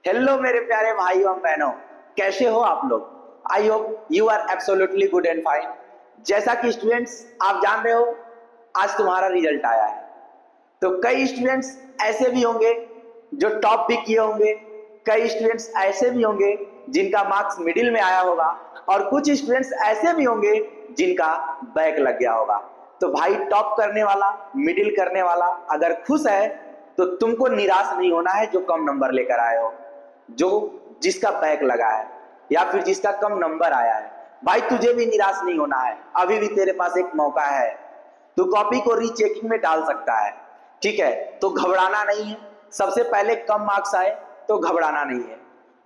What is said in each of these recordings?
Hello मेरे प्यारे भाइयों और बहनों, कैसे हो आप लोग। I hope you are absolutely good and fine. जैसा कि स्टूडेंट्स आप जान रहे हो, आज तुम्हारा रिजल्ट आया है। तो कई स्टूडेंट्स ऐसे भी होंगे जो टॉप भी किए होंगे, कई स्टूडेंट्स ऐसे भी होंगे जिनका मार्क्स मिडिल में आया होगा, और कुछ स्टूडेंट्स ऐसे भी होंगे जिनका बैक लग गया होगा। तो भाई, टॉप करने वाला, मिडिल करने वाला अगर खुश है तो तुमको निराश नहीं होना है जो कम नंबर लेकर आए हो, जो जिसका बैक लगा है या फिर जिसका कम नंबर आया है। भाई, तुझे भी निराश नहीं होना है, अभी भी तेरे पास एक मौका है। तू कॉपी को रीचेकिंग में डाल सकता है, ठीक है। तो घबराना नहीं है। सबसे पहले कम मार्क्स आए तो घबराना नहीं है।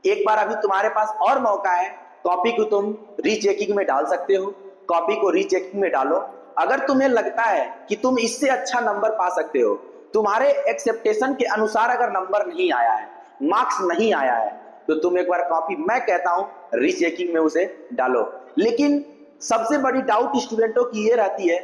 एक बार अभी तुम्हारे पास और मौका है, कॉपी को तुम रीचेकिंग में डाल सकते हो। कॉपी को रीचेकिंग में डालो। अगर तुम्हें लगता है कि तुम इससे अच्छा नंबर पा सकते हो, तुम्हारे एक्सेप्टेशन के अनुसार अगर नंबर नहीं आया है, मार्क्स नहीं आया है, तो तुम एक बार कॉपी, मैं कहता हूं रीचेकिंग में उसे डालो। लेकिन सबसे बड़ी डाउट स्टूडेंटों की ये रहती है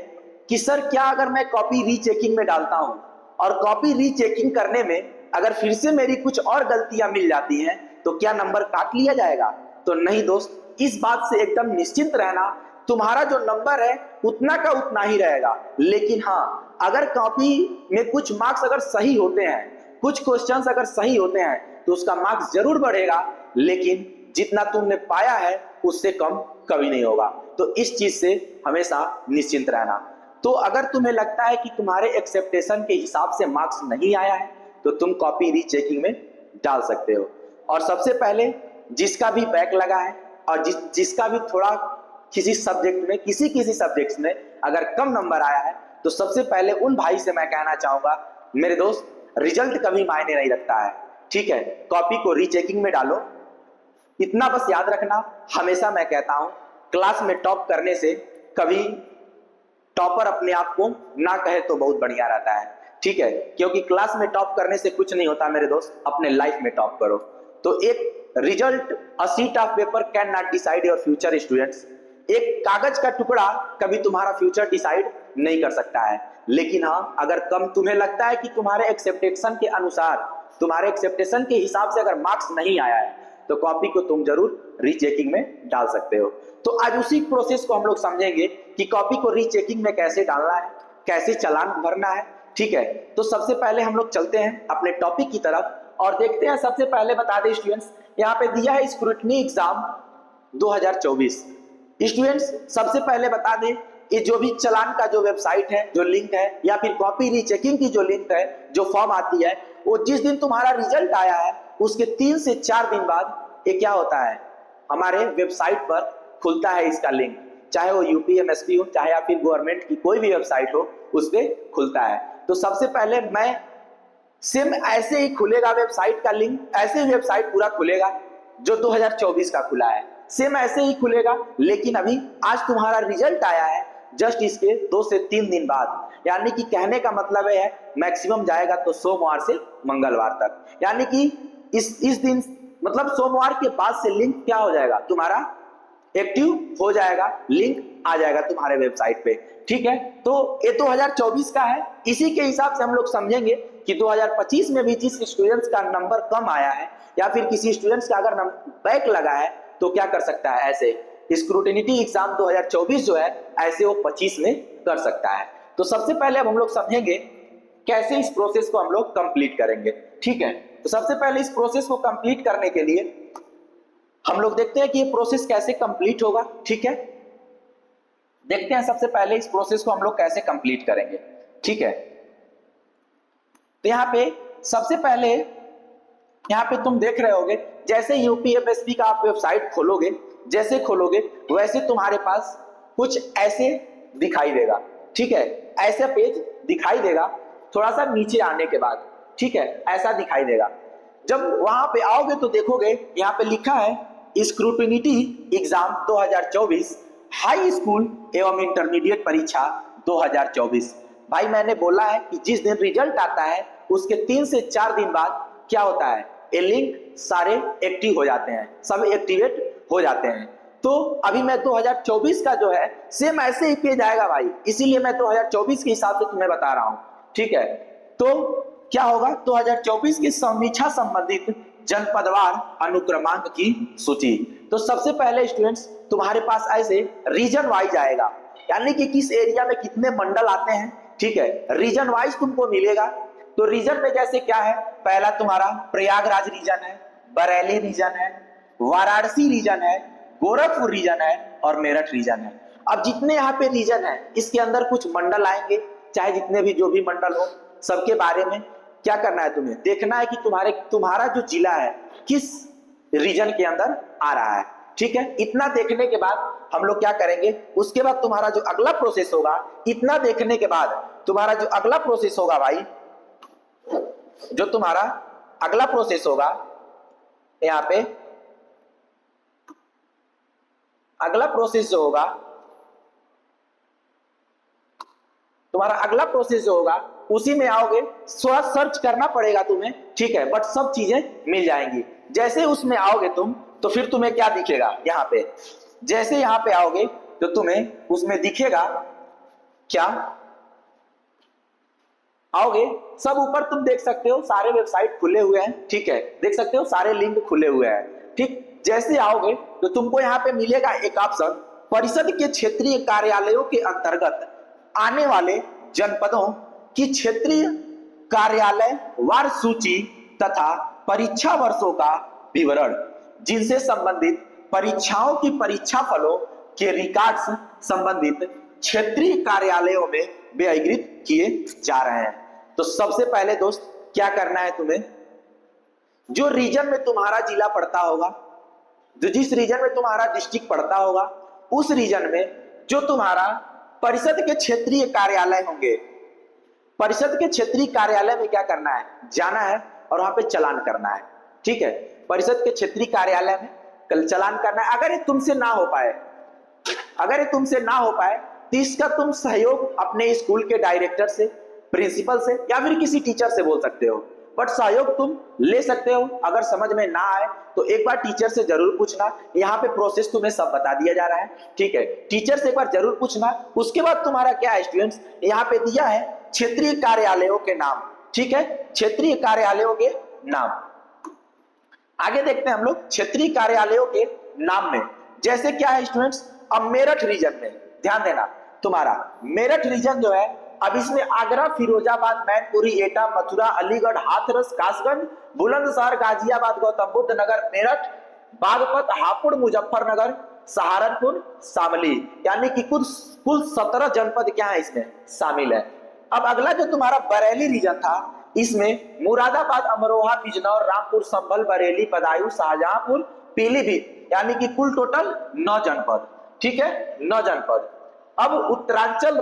कि सर, क्या अगर मैं कॉपी रीचेकिंग में डालता हूं और कॉपी रीचेकिंग करने में अगर फिर से मेरी कुछ और गलतियां मिल जाती हैं तो क्या नंबर काट लिया जाएगा? तो नहीं दोस्त, इस बात से एकदम निश्चिंत रहना, तुम्हारा जो नंबर है उतना का उतना ही रहेगा। लेकिन हाँ, अगर कॉपी में कुछ मार्क्स अगर सही होते हैं, कुछ क्वेश्चंस अगर सही होते हैं, तो उसका मार्क्स जरूर बढ़ेगा, लेकिन जितना तुमने पाया है उससे कम कभी नहीं होगा। तो इस चीज से हमेशा निश्चिंत रहना। तो अगर तुम्हें लगता है कि तुम्हारे एक्सेप्टेशन के हिसाब से मार्क्स नहीं आया है, तो तुम कॉपी रीचेकिंग में डाल सकते हो। और सबसे पहले जिसका भी बैक लगा है और जिसका भी थोड़ा किसी सब्जेक्ट में, किसी सब्जेक्ट्स में अगर कम नंबर आया है, तो सबसे पहले उन भाई से मैं कहना चाहूंगा, मेरे दोस्त, रिजल्ट कभी मायने नहीं रखता है, ठीक है। कॉपी को रीचेकिंग में डालो। इतना बस याद रखना, हमेशा मैं कहता हूं, क्लास में टॉप करने से कभी टॉपर अपने आप को ना कहे तो बहुत बढ़िया रहता है, ठीक है। क्योंकि क्लास में टॉप करने से कुछ नहीं होता मेरे दोस्त, अपने लाइफ में टॉप करो। तो एक result, a sheet of paper can not decide your future students. एक कागज का टुकड़ा कभी तुम्हारा फ्यूचर डिसाइड नहीं कर सकता है। लेकिन हाँ, अगर कम तुम्हें लगता है कि तुम्हारे एक्सेप्टेशन के अनुसार, तुम्हारे एक्सेप्टेशन के हिसाब से अगर मार्क्स नहीं आया है, तो कॉपी को तुम जरूर रीचेकिंग में डाल सकते हो। तो आज उसी प्रोसेस को हम लोग समझेंगे कि कॉपी को रीचेकिंग में कैसे डालना है, कैसे चालान भरना है, ठीक है। तो सबसे पहले हम लोग चलते हैं अपने टॉपिक की तरफ और देखते हैं। सबसे पहले बता दें स्टूडेंट्स, यहाँ पे दिया है स्क्रूटनी एग्जाम 2024। स्टूडेंट्स, सबसे पहले बता दें, ये जो भी चालान का जो वेबसाइट है, जो लिंक है, या फिर कॉपी रीचेकिंग की जो लिंक है, जो फॉर्म आती है, वो जिस दिन तुम्हारा रिजल्ट आया है उसके 3 से 4 दिन बाद ये क्या होता है, हमारे वेबसाइट पर खुलता है इसका लिंक। चाहे वो यूपीएमएसपी हो, चाहे या फिर गवर्नमेंट की कोई भी वेबसाइट हो, उस पर खुलता है। तो सबसे पहले मैं सेम ऐसे ही खुलेगा वेबसाइट का लिंक, ऐसे ही वेबसाइट पूरा खुलेगा जो 2024 का खुला है, सेम ऐसे ही खुलेगा। लेकिन अभी आज तुम्हारा रिजल्ट आया है जस्ट इसके 2 से 3 दिन बाद, यानी कि कहने का मतलब है मैक्सिमम जाएगा तो सोमवार से मंगलवार तक, यानी कि इस दिन, मतलब सोमवार के बाद से लिंक क्या हो जाएगा, तुम्हारा एक्टिव हो जाएगा, लिंक आ जाएगा तुम्हारे वेबसाइट पे, ठीक है। तो ये 2024 का है, इसी के हिसाब से हम लोग समझेंगे कि 2025 में भी जिस स्टूडेंट्स का नंबर कम आया है या फिर किसी स्टूडेंट्स का अगर बैक लगा है तो क्या कर सकता है। ऐसे स्क्रूटिनिटी एग्जाम 2024 जो है, ऐसे वो 25 में कर सकता है। तो सबसे पहले अब हम लोग समझेंगे कैसे इस प्रोसेस को हम लोग कंप्लीट करेंगे, ठीक है। तो सबसे पहले इस प्रोसेस को कंप्लीट करने के लिए हम लोग देखते हैं कि ये प्रोसेस कैसे कंप्लीट होगा, ठीक है। देखते हैं सबसे पहले इस प्रोसेस को हम लोग कैसे कंप्लीट करेंगे, ठीक है। तो यहाँ पे सबसे पहले, यहाँ पे तुम देख रहे होगे, जैसे यूपीएमएसपी का आप वेबसाइट खोलोगे, जैसे खोलोगे वैसे तुम्हारे पास कुछ ऐसे दिखाई देगा, ठीक है। ऐसा पेज दिखाई देगा थोड़ा सा नीचे आने के बाद, ठीक है, ऐसा दिखाई देगा। जब वहां पे आओगे तो देखोगे यहाँ पे लिखा है स्क्रूटिनिटी एग्जाम 2024 हाई स्कूल एवं इंटरमीडिएट परीक्षा 2024। भाई, मैंने बोला है कि जिस दिन रिजल्ट आता है उसके 3 से 4 दिन बाद क्या होता है, ये लिंक सारे एक्टिव हो जाते हैं, सब एक्टिवेट हो जाते हैं। तो अभी मैं 2024 का जो है सेम ऐसे ही पेज आएगा भाई, इसीलिए मैं 2024 के हिसाब से तुम्हें बता रहा हूं, ठीक है। तो क्या होगा 2024 की समीक्षा संबंधित जनपदवार अनुक्रमांक की सूची। तो सबसे पहले स्टूडेंट्स तुम्हारे पास ऐसे रीजन वाइज आएगा, यानी कि किस एरिया में कितने मंडल आते हैं, ठीक है, रीजन वाइज तुमको मिलेगा। तो रीजन में जैसे क्या है, पहला तुम्हारा प्रयागराज रीजन है, बरेली रीजन है, वाराणसी रीजन है, गोरखपुर रीजन है और मेरठ रीजन है। अब जितने यहाँ पे रीजन है इसके अंदर कुछ मंडल आएंगे, चाहे जितने भी जो भी मंडल हो, सबके बारे में क्या करना है, तुम्हें देखना है कि तुम्हारा जो जिला है किस रीजन के अंदर आ रहा है, ठीक है। इतना देखने के बाद हम लोग क्या करेंगे, उसके बाद तुम्हारा जो अगला प्रोसेस होगा, इतना देखने के बाद तुम्हारा जो अगला प्रोसेस होगा भाई, जो तुम्हारा अगला प्रोसेस होगा यहाँ पे, अगला प्रोसेस जो होगा, तुम्हारा अगला प्रोसेस जो होगा उसी में आओगे, सर्च करना पड़ेगा तुम्हें, ठीक है, बट सब चीजें मिल जाएंगी। जैसे उसमें आओगे तुम तो फिर तुम्हें क्या दिखेगा, यहाँ पे जैसे यहाँ पे आओगे तो तुम्हें उसमें दिखेगा क्या, आओगे सब ऊपर तुम देख सकते हो सारे वेबसाइट खुले हुए हैं, ठीक है, देख सकते हो सारे लिंक खुले हुए हैं, ठीक। जैसे आओगे तो तुमको यहाँ पे मिलेगा एक ऑप्शन, परिषद के क्षेत्रीय कार्यालयों के अंतर्गत आने वाले जनपदों की क्षेत्रीय कार्यालय वार सूची तथा परीक्षा वर्षों का विवरण, जिनसे संबंधित परीक्षाओं की परीक्षा फलों के रिकॉर्ड्स संबंधित क्षेत्रीय कार्यालयों में व्ययीकृत किए जा रहे हैं। तो सबसे पहले दोस्त क्या करना है तुम्हें, जो रीजन में तुम्हारा जिला पड़ता होगा, जो जिस रीजन में तुम्हारा डिस्ट्रिक्ट पड़ता होगा, उस रीजन में जो तुम्हारा परिषद के क्षेत्रीय कार्यालय होंगे, परिषद के क्षेत्रीय कार्यालय में क्या करना है, जाना है और वहां पे चालान करना है, ठीक है। परिषद के क्षेत्रीय कार्यालय में कल चालान करना है। अगर ये तुमसे ना हो पाए, अगर ये तुमसे ना हो पाए तो इसका तुम सहयोग अपने स्कूल के डायरेक्टर से, प्रिंसिपल से या फिर किसी टीचर से बोल सकते हो, बट सहयोग तुम ले सकते हो। अगर समझ में ना आए तो एक बार टीचर से जरूर पूछना, यहाँ पे प्रोसेस तुम्हें सब बता दिया जा रहा है, ठीक है, टीचर से एक बार जरूर पूछना। उसके बाद तुम्हारा क्या है स्टूडेंट्स, यहाँ पे दिया है क्षेत्रीय कार्यालयों के नाम, ठीक है, क्षेत्रीय कार्यालयों के नाम। आगे देखते हैं हम लोग क्षेत्रीय कार्यालयों के नाम में, जैसे क्या है स्टूडेंट्स, अब मेरठ रीजन में ध्यान देना, तुम्हारा मेरठ रीजन जो है, अब इसमें आगरा, फिरोजाबाद, मैनपुरी, एटा, मथुरा, अलीगढ़, हाथरस, कासगंज, बुलंदशहर, गाजियाबाद, गौतम बुद्ध नगर, मेरठ, बागपत, हापुड़, मुजफ्फरनगर, सहारनपुर, शामली, यानी कि कुल 17 जनपद क्या है इसमें शामिल है। अब अगला जो तुम्हारा बरेली रीजन था, इसमें मुरादाबाद, अमरोहा, बिजनौर, रामपुर, संभल, बरेली, बदायूं, शाहजहांपुर, पीलीभीत, यानी कि कुल टोटल 9 जनपद, ठीक है, 9 जनपद। अब उत्तरांचल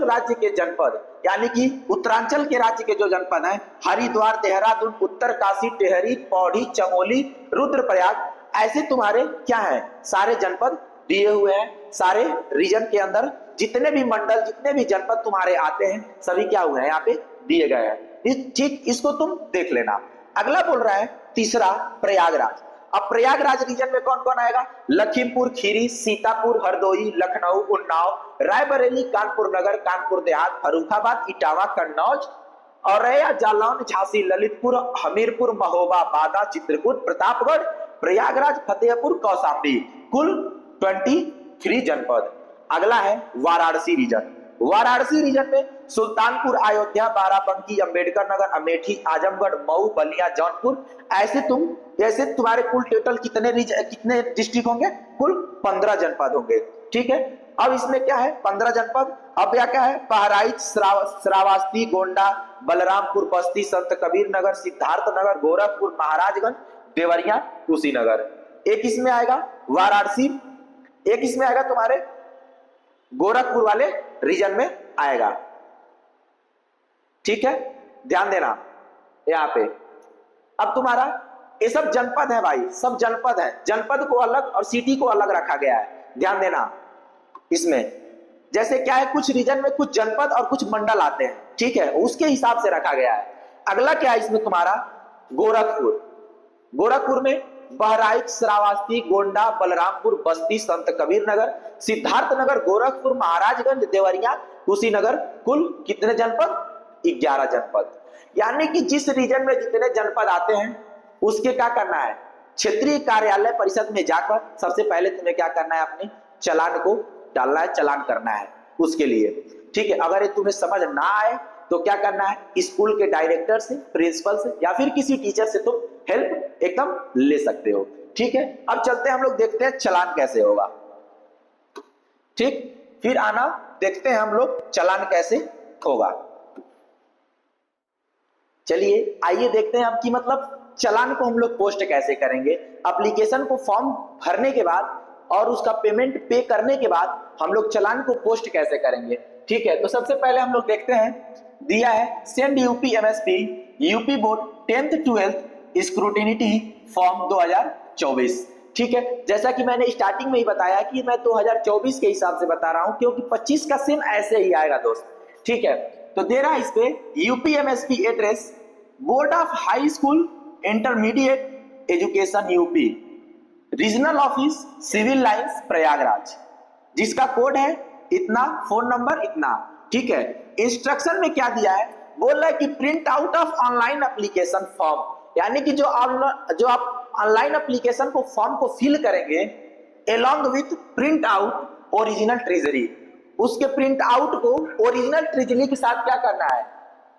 राज्य के जनपद, यानी कि उत्तरांचल के राज्य के जो जनपद हैं, हरिद्वार, देहरादून, उत्तरकाशी, टेहरी, पौड़ी, चमोली, रुद्रप्रयाग, ऐसे तुम्हारे क्या है सारे जनपद दिए हुए हैं। सारे रीजन के अंदर जितने भी मंडल, जितने भी जनपद तुम्हारे आते हैं, सभी क्या हुए हैं यहाँ पे दिए गए हैं, ठीक, इसको तुम देख लेना। अगला बोल रहा है तीसरा प्रयागराज। अब प्रयागराज रीजन में कौन कौन आएगा, लखीमपुर खीरी, सीतापुर, हरदोई, लखनऊ, उन्नाव, रायबरेली, कानपुर नगर, कानपुर देहात, फर्रुखाबाद, इटावा, कन्नौज, औरैया, जालौन, झांसी, ललितपुर, हमीरपुर, महोबा, बादा, चित्रकूट, प्रतापगढ़, प्रयागराज, फतेहपुर, कौशाम्बी, कुल 23 जनपद। अगला है वाराणसी रीजन। वाराणसी रीजन में सुल्तानपुर, अयोध्या, बाराबंकी, अंबेडकर नगर, अमेठी, आजमगढ़, मऊ, बलिया, जौनपुर, ऐसे तुम्हारे कुल टोटल कितने डिस्ट्रिक्ट होंगे, कुल 15 जनपद होंगे, ठीक है। अब इसमें क्या है 15 जनपद। अब क्या है, बहराइच, श्रावस्ती, गोंडा, बलरामपुर, बस्ती, संत कबीर नगर, सिद्धार्थ नगर, गोरखपुर, महाराजगंज, देवरिया, कुशीनगर। एक इसमें आएगा वाराणसी, एक इसमें आएगा तुम्हारे गोरखपुर वाले रीजन में आएगा, ठीक है, ध्यान देना यहाँ पे। अब तुम्हारा ये सब जनपद है भाई, सब जनपद है, जनपद को अलग और सिटी को अलग रखा गया है, ध्यान देना इसमें। जैसे क्या है, कुछ रीजन में कुछ जनपद और कुछ मंडल आते हैं, ठीक है, उसके हिसाब से रखा गया है। अगला क्या है इसमें तुम्हारा गोरखपुर। गोरखपुर में बहराइच, श्रावस्ती, गोंडा, बलरामपुर, बस्ती, संत कबीर नगर, सिद्धार्थ नगर, गोरखपुर, महाराजगंज, देवरिया, कुशीनगर, कुल कितने जनपद, 11 जनपद। यानी कि जिस रीजन में जितने जनपद आते हैं उसके क्या करना है, क्षेत्रीय कार्यालय परिषद में जाकर सबसे पहले तुम्हें क्या करना है, अपने चालान को डालना है, चालान करना है उसके लिए। ठीक है, अगर ये तुम्हें समझ ना आए तो क्या करना है, स्कूल के डायरेक्टर से, प्रिंसिपल से या फिर किसी टीचर से तुम हेल्प एकदम ले सकते हो। ठीक है, अब चलते हैं हम लोग देखते हैं चालान कैसे होगा। ठीक, फिर आना देखते हैं हम लोग चालान कैसे होगा। चलिए आइए देखते हैं अब कि मतलब चालान को हम लोग पोस्ट कैसे करेंगे। एप्लीकेशन को फॉर्म भरने के बाद और उसका पेमेंट पे करने के बाद हम लोग चालान को पोस्ट कैसे करेंगे। ठीक है, तो सबसे पहले हम लोग देखते हैं, दिया है send UP MSP UP board 10th 12th scrutiny form 2024। ठीक है, जैसा कि मैंने स्टार्टिंग में ही बताया कि मैं 2024 के हिसाब से बता रहा हूं क्योंकि 25 का सेम ऐसे ही आएगा दोस्त। ठीक है, तो दे रहा है इस पे UP MSP address board of high school intermediate education UP, regional office Civil Lines Prayagraj, जिसका कोड है इतना, फोन नंबर इतना। ठीक है, इंस्ट्रक्शन में क्या दिया है, बोल रहा है कि print out of online application form, यानी कि जो आप ऑनलाइन एप्लीकेशन को फॉर्म को फिल करेंगे along with print out original treasury, उसके प्रिंट आउट को ओरिजिनल ट्रेजरी के साथ क्या करना है,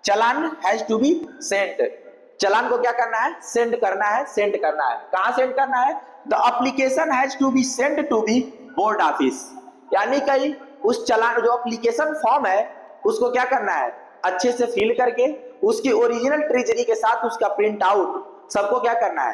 चालान हैज टू बी सेंट, चालान को क्या करना है, सेंड करना है, सेंड करना है। कहां सेंड करना है, the application has to be sent to be board office, यानी कहीं उस चालान जो एप्लीकेशन फॉर्म है उसको क्या करना है, अच्छे से फिल करके उसकी ओरिजिनल ट्रेजरी के साथ उसका प्रिंट आउट सबको क्या करना है,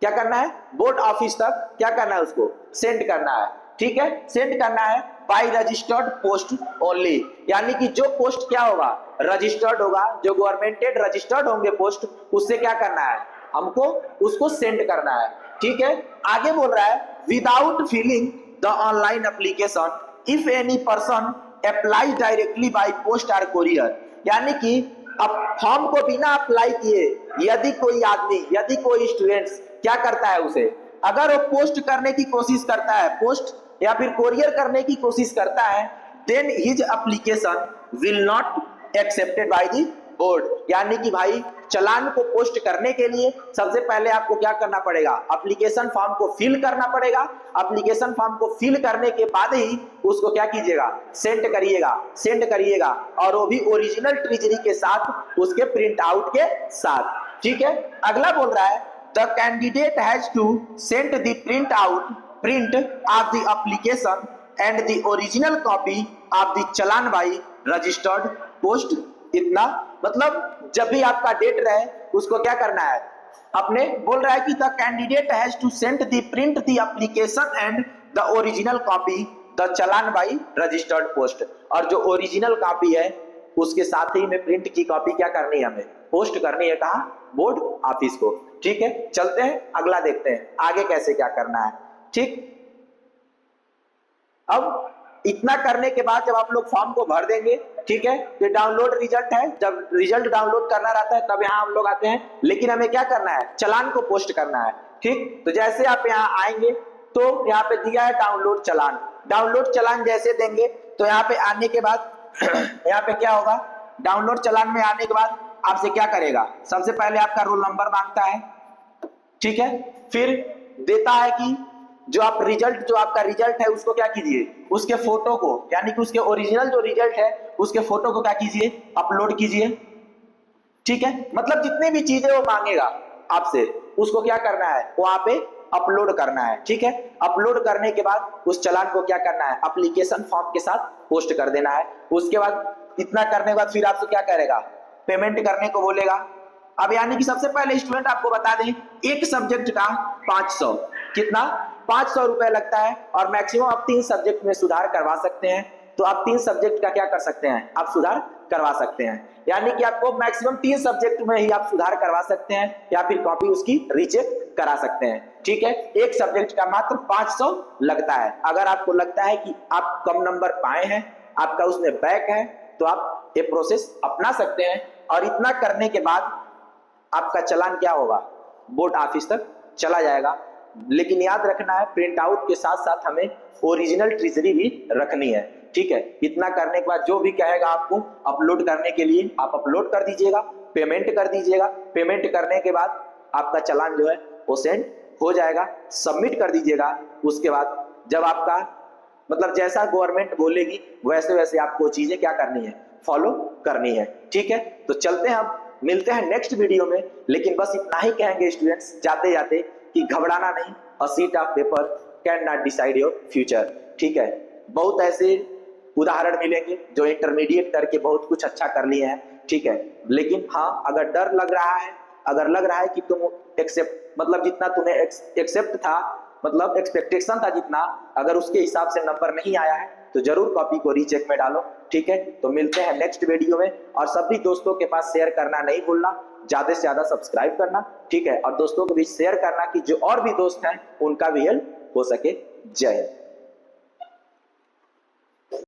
क्या करना है, बोर्ड ऑफिस तक क्या करना है, उसको सेंड करना है। ठीक है, सेंड करना है बाय रजिस्टर्ड पोस्ट ओनली, यानी कि जो पोस्ट क्या होगा, रजिस्टर्ड होगा, जो गवर्नमेंटेड रजिस्टर्ड होंगे पोस्ट, उससे क्या करना है, हमको उसको सेंड करना है। ठीक है, आगे बोल रहा है without filling the online application if any person apply directly by post और कोरियर, यानी कि अब फॉर्म को बिना अप्लाई किए यदि कोई आदमी, यदि कोई स्टूडेंट्स क्या करता है, उसे अगर वो पोस्ट करने की कोशिश करता है, पोस्ट या फिर कोरियर करने की कोशिश करता है, then his application will not accepted by the board, यानी कि भाई चालान को पोस्ट करने के लिए सबसे पहले आपको क्या करना पड़ेगा, एप्लीकेशन फॉर्म को फिल करना पड़ेगा। एप्लीकेशन फॉर्म को फिल करने के बाद ही उसको क्या कीजिएगा, सेंड करिएगा, सेंड करिएगा, और वो भी ओरिजिनल ट्रेजरी के साथ, उसके प्रिंट आउट के साथ। ठीक है, अगला बोल रहा है the candidate has to send the print out print of the application and the original copy of the challan by registered post इतना, मतलब जब भी आपका डेट रहे उसको क्या करना है, अपने बोल रहा है कि the candidate has to send the print the application and the original copy the challan by registered post, और जो ओरिजिनल कॉपी है उसके साथ ही में प्रिंट की कॉपी क्या करनी है, हमें पोस्ट करनी है, कहा, बोर्ड ऑफिस को। ठीक है, चलते हैं अगला देखते हैं आगे कैसे क्या करना है। ठीक, अब इतना करने के बाद जब आप लोग फॉर्म को भर देंगे, ठीक है, तो डाउनलोड रिजल्ट है, जब रिजल्ट डाउनलोड करना रहता है तब यहाँ हम लोग आते हैं, लेकिन हमें क्या करना है, चालान को पोस्ट करना है। ठीक, तो जैसे आप यहाँ आएंगे तो यहाँ पे दिया है डाउनलोड चालान, डाउनलोड चालान जैसे देंगे तो यहाँ पे आने के बाद यहाँ पे क्या होगा, डाउनलोड चालान में आने के बाद आपसे क्या करेगा, सबसे पहले आपका रोल नंबर मांगता है। ठीक है, फिर देता है कि जो आप रिजल्ट, जो आपका रिजल्ट है उसको क्या कीजिए, उसके फोटो को, यानी कि उसके ओरिजिनल जो रिजल्ट है उसके फोटो को क्या कीजिए, अपलोड कीजिए। ठीक है, मतलब जितने भी चीजें वो मांगेगा आपसे उसको क्या करना है, वहां पे अपलोड करना है। ठीक है, अपलोड करने के बाद उस चालान को क्या करना है, एप्लीकेशन फॉर्म के साथ पोस्ट कर देना है। उसके बाद इतना करने के बाद फिर आपसे क्या करेगा, पेमेंट करने को बोलेगा। अब यानी कि सबसे पहले स्टूडेंट आपको बता दें, एक सब्जेक्ट का 500, कितना, 500 रुपए लगता है, और मैक्सिमम आप 3 सब्जेक्ट में सुधार करवा सकते हैं, तो आप 3 सब्जेक्ट का क्या कर सकते हैं, आप सुधार करवा सकते हैं, यानी कि आपको मैक्सिमम 3 सब्जेक्ट में ही आप सुधार करवा सकते हैं या फिर कॉपी उसकी रीचेक करा सकते हैं। ठीक है, एक सब्जेक्ट का मात्र 500 लगता है। अगर आपको लगता है कि आप कम नंबर पाए हैं, आपका उसमें बैक है, तो आप ये प्रोसेस अपना सकते हैं, और इतना करने के बाद आपका चालान क्या होगा, बोर्ड ऑफिस तक चला जाएगा। लेकिन याद रखना है, प्रिंट आउट के साथ साथ हमें ओरिजिनल ट्रेजरी भी रखनी है। ठीक है, इतना करने के बाद जो भी कहेगा आपको अपलोड करने के लिए, आप अपलोड कर दीजिएगा। पेमेंट कर दीजिएगा। पेमेंट करने के बाद आपका चालान जो है वो सेंड हो जाएगा। सबमिट कर दीजिएगा। उसके बाद जब आपका मतलब जैसा गवर्नमेंट बोलेगी वैसे वैसे आपको चीजें क्या करनी है, फॉलो करनी है। ठीक है, तो चलते हैं, हम मिलते हैं नेक्स्ट वीडियो में। लेकिन बस इतना ही कहेंगे स्टूडेंट्स जाते जाते कि घबराना नहीं, a sheet of paper can not decide your future. ठीक है, बहुत ऐसे उदाहरण मिलेंगे जो इंटरमीडिएट करके बहुत कुछ अच्छा कर लिए हैं। ठीक है, लेकिन हाँ, अगर डर लग रहा है, अगर लग रहा है कि तुम एक्सेप्ट मतलब जितना तुम्हें एक्सेप्ट था, मतलब एक्सपेक्टेशन था जितना, अगर उसके हिसाब से नंबर नहीं आया है तो जरूर कॉपी को रीचेक में डालो। ठीक है, तो मिलते हैं नेक्स्ट वीडियो में। और सभी दोस्तों के पास शेयर करना नहीं भूलना, ज्यादा से ज्यादा सब्सक्राइब करना। ठीक है, और दोस्तों को भी शेयर करना कि जो और भी दोस्त हैं उनका भी हेल्प हो सके। जय हिंद।